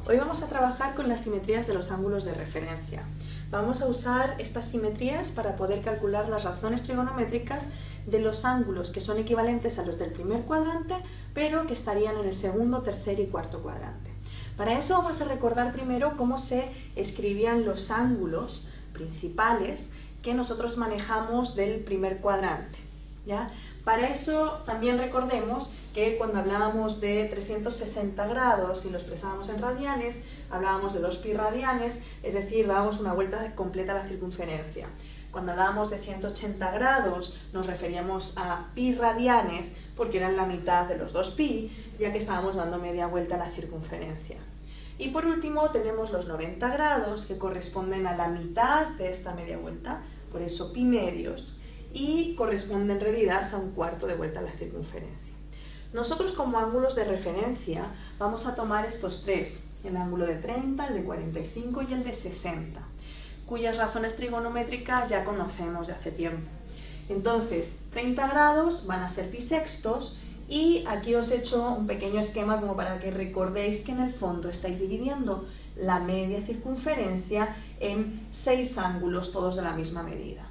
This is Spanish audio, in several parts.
Hoy vamos a trabajar con las simetrías de los ángulos de referencia. Vamos a usar estas simetrías para poder calcular las razones trigonométricas de los ángulos que son equivalentes a los del primer cuadrante, pero que estarían en el segundo, tercer y cuarto cuadrante. Para eso vamos a recordar primero cómo se escribían los ángulos principales que nosotros manejamos del primer cuadrante, ¿ya? Para eso también recordemos que cuando hablábamos de 360 grados y lo expresábamos en radianes, hablábamos de 2pi radianes, es decir, dábamos una vuelta completa a la circunferencia. Cuando hablábamos de 180 grados nos referíamos a pi radianes porque eran la mitad de los 2pi, ya que estábamos dando media vuelta a la circunferencia. Y por último tenemos los 90 grados que corresponden a la mitad de esta media vuelta, por eso pi medios, y corresponde en realidad a un cuarto de vuelta a la circunferencia. Nosotros como ángulos de referencia vamos a tomar estos tres, el ángulo de 30, el de 45 y el de 60, cuyas razones trigonométricas ya conocemos de hace tiempo. Entonces, 30 grados van a ser pi sextos y aquí os he hecho un pequeño esquema como para que recordéis que en el fondo estáis dividiendo la media circunferencia en 6 ángulos, todos de la misma medida.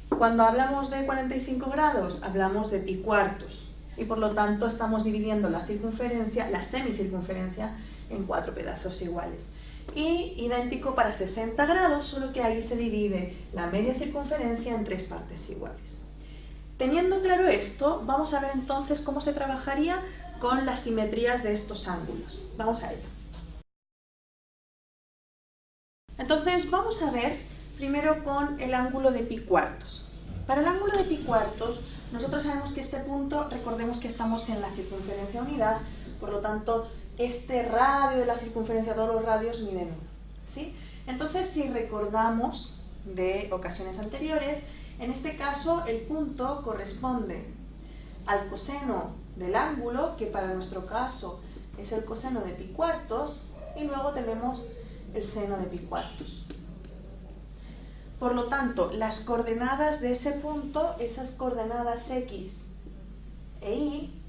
Cuando hablamos de 45 grados, hablamos de pi cuartos y por lo tanto estamos dividiendo la circunferencia, la semicircunferencia, en 4 pedazos iguales. Y idéntico para 60 grados, solo que ahí se divide la media circunferencia en 3 partes iguales. Teniendo claro esto, vamos a ver entonces cómo se trabajaría con las simetrías de estos ángulos. Vamos a ello. Entonces vamos a ver primero con el ángulo de pi cuartos. Para el ángulo de pi cuartos, nosotros sabemos que este punto, recordemos que estamos en la circunferencia unidad, por lo tanto, este radio de la circunferencia, todos los radios miden 1, ¿sí? Entonces, si recordamos de ocasiones anteriores, en este caso el punto corresponde al coseno del ángulo, que para nuestro caso es el coseno de pi cuartos, y luego tenemos el seno de pi cuartos. Por lo tanto, las coordenadas de ese punto, esas coordenadas x e y,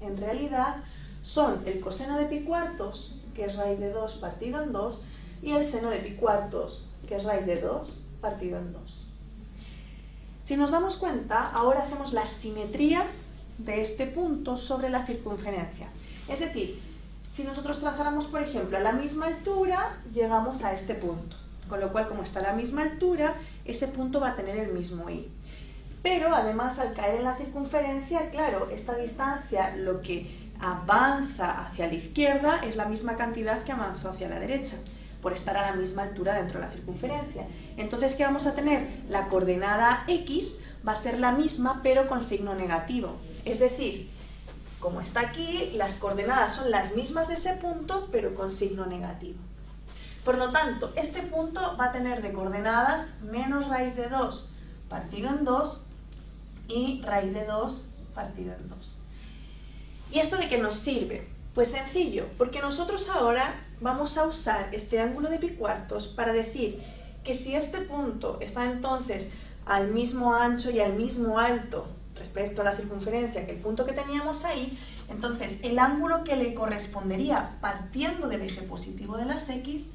en realidad, son el coseno de pi cuartos, que es raíz de 2 partido en 2, y el seno de pi cuartos, que es raíz de 2 partido en 2. Si nos damos cuenta, ahora hacemos las simetrías de este punto sobre la circunferencia. Es decir, si nosotros trazáramos, por ejemplo, a la misma altura, llegamos a este punto. Con lo cual, como está a la misma altura, ese punto va a tener el mismo y. Pero, además, al caer en la circunferencia, claro, esta distancia, lo que avanza hacia la izquierda, es la misma cantidad que avanzó hacia la derecha, por estar a la misma altura dentro de la circunferencia. Entonces, ¿qué vamos a tener? La coordenada x va a ser la misma, pero con signo negativo. Es decir, como está aquí, las coordenadas son las mismas de ese punto, pero con signo negativo. Por lo tanto, este punto va a tener de coordenadas menos raíz de 2 partido en 2 y raíz de 2 partido en 2. ¿Y esto de qué nos sirve? Pues sencillo, porque nosotros ahora vamos a usar este ángulo de pi cuartos para decir que si este punto está entonces al mismo ancho y al mismo alto respecto a la circunferencia que el punto que teníamos ahí, entonces el ángulo que le correspondería partiendo del eje positivo de las x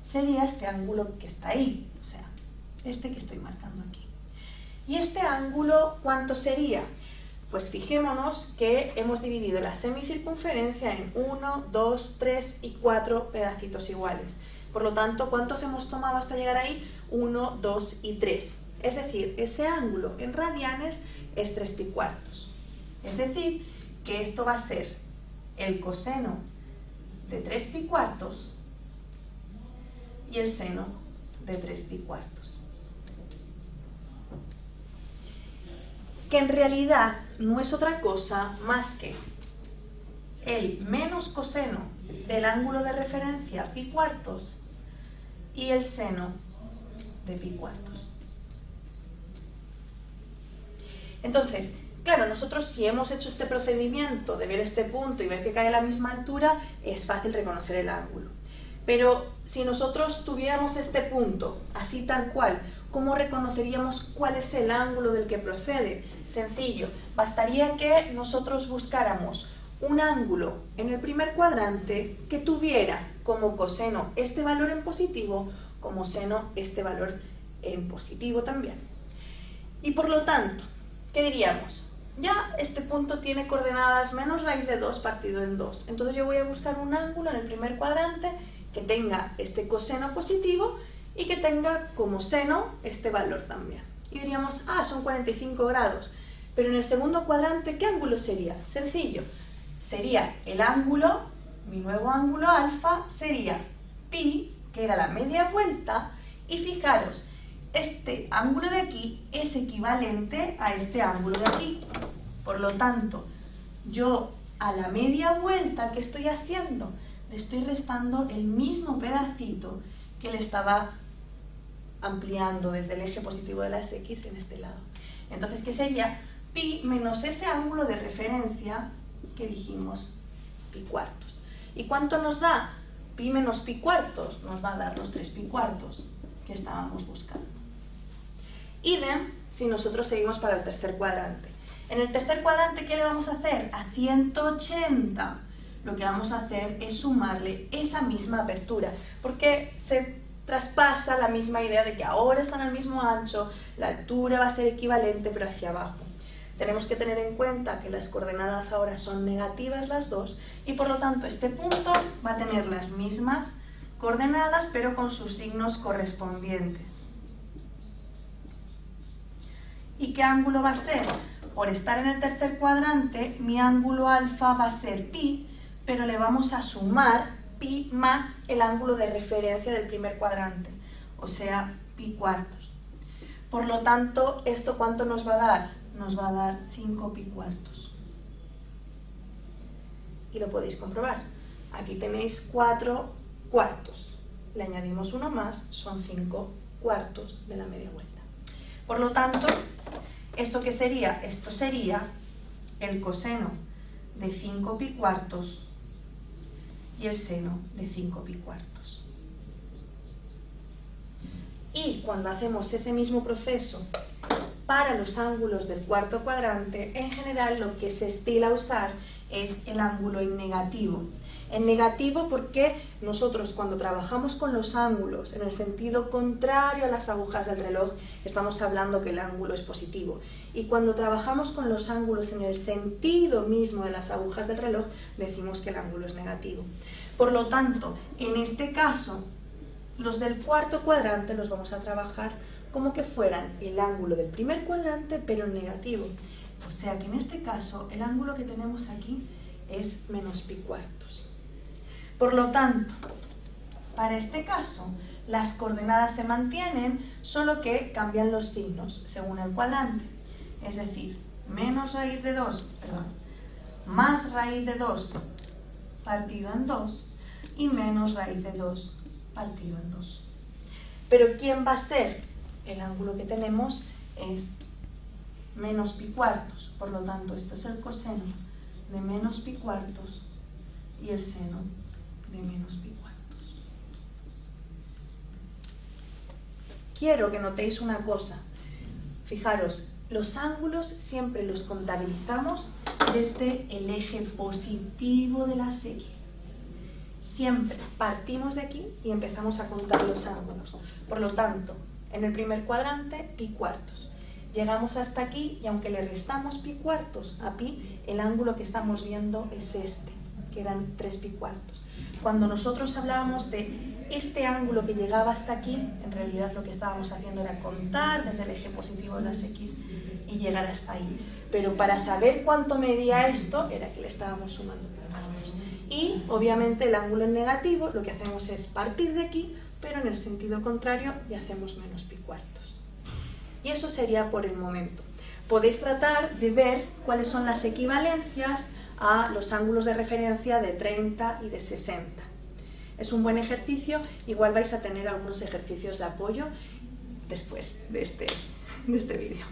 sería este ángulo que está ahí, o sea, este que estoy marcando aquí. ¿Y este ángulo cuánto sería? Pues fijémonos que hemos dividido la semicircunferencia en 1, 2, 3 y 4 pedacitos iguales. Por lo tanto, ¿cuántos hemos tomado hasta llegar ahí? 1, 2 y 3. Es decir, ese ángulo en radianes es 3 pi cuartos. Es decir, que esto va a ser el coseno de 3 pi cuartos y el seno de 3 pi cuartos. Que en realidad no es otra cosa más que el menos coseno del ángulo de referencia pi cuartos y el seno de pi cuartos. Entonces, claro, nosotros si hemos hecho este procedimiento de ver este punto y ver que cae a la misma altura, es fácil reconocer el ángulo. Pero si nosotros tuviéramos este punto, así tal cual, ¿cómo reconoceríamos cuál es el ángulo del que procede? Sencillo, bastaría que nosotros buscáramos un ángulo en el primer cuadrante que tuviera como coseno este valor en positivo, como seno este valor en positivo también. Y por lo tanto, ¿qué diríamos? Ya este punto tiene coordenadas menos raíz de 2 partido en 2. Entonces yo voy a buscar un ángulo en el primer cuadrante que tenga este coseno positivo y que tenga como seno este valor también. Y diríamos, son 45 grados. Pero en el segundo cuadrante, ¿qué ángulo sería? Sencillo. Sería el ángulo, mi nuevo ángulo alfa, sería pi, que era la media vuelta, y fijaros, este ángulo de aquí es equivalente a este ángulo de aquí. Por lo tanto, yo a la media vuelta que estoy haciendo, le estoy restando el mismo pedacito que le estaba ampliando desde el eje positivo de las x en este lado. Entonces, ¿qué sería? Pi menos ese ángulo de referencia que dijimos, pi cuartos. ¿Y cuánto nos da? Pi menos pi cuartos nos va a dar los 3 pi cuartos que estábamos buscando. Idem si nosotros seguimos para el tercer cuadrante. En el tercer cuadrante, ¿qué le vamos a hacer? A 180 lo que vamos a hacer es sumarle esa misma apertura, porque se traspasa la misma idea de que ahora están al mismo ancho, la altura va a ser equivalente pero hacia abajo. Tenemos que tener en cuenta que las coordenadas ahora son negativas las dos y por lo tanto este punto va a tener las mismas coordenadas pero con sus signos correspondientes. ¿Y qué ángulo va a ser? Por estar en el tercer cuadrante, mi ángulo alfa va a ser pi, pero le vamos a sumar pi más el ángulo de referencia del primer cuadrante, o sea, pi cuartos. Por lo tanto, ¿esto cuánto nos va a dar? Nos va a dar 5 pi cuartos. Y lo podéis comprobar. Aquí tenéis 4 cuartos. Le añadimos uno más, son 5 cuartos de la media vuelta. Por lo tanto, ¿esto qué sería? Esto sería el coseno de 5 pi cuartos y el seno de 5 pi cuartos. Y cuando hacemos ese mismo proceso para los ángulos del cuarto cuadrante, en general lo que se estila a usar es el ángulo en negativo. En negativo porque nosotros cuando trabajamos con los ángulos en el sentido contrario a las agujas del reloj, estamos hablando que el ángulo es positivo. Y cuando trabajamos con los ángulos en el sentido mismo de las agujas del reloj, decimos que el ángulo es negativo. Por lo tanto, en este caso, los del cuarto cuadrante los vamos a trabajar como que fueran el ángulo del primer cuadrante, pero en negativo. O sea que en este caso, el ángulo que tenemos aquí es menos pi cuartos. Por lo tanto, para este caso, las coordenadas se mantienen, solo que cambian los signos según el cuadrante. Es decir, más raíz de 2 partido en 2 y menos raíz de 2 partido en 2. Pero ¿quién va a ser? El ángulo que tenemos es menos pi cuartos, por lo tanto esto es el coseno de menos pi cuartos y el seno de menos pi cuartos. Quiero que notéis una cosa. Fijaros, los ángulos siempre los contabilizamos desde el eje positivo de las x. Siempre partimos de aquí y empezamos a contar los ángulos. Por lo tanto, en el primer cuadrante, pi cuartos. Llegamos hasta aquí y aunque le restamos pi cuartos a pi, el ángulo que estamos viendo es este, que eran 3 pi cuartos. Cuando nosotros hablábamos de este ángulo que llegaba hasta aquí, en realidad lo que estábamos haciendo era contar desde el eje positivo de las x y llegar hasta ahí. Pero para saber cuánto medía esto, era que le estábamos sumando puntos. Y obviamente el ángulo en negativo, lo que hacemos es partir de aquí, pero en el sentido contrario y hacemos menos pi cuartos. Y eso sería por el momento. Podéis tratar de ver cuáles son las equivalencias a los ángulos de referencia de 30 y de 60. Es un buen ejercicio, igual vais a tener algunos ejercicios de apoyo después de este vídeo.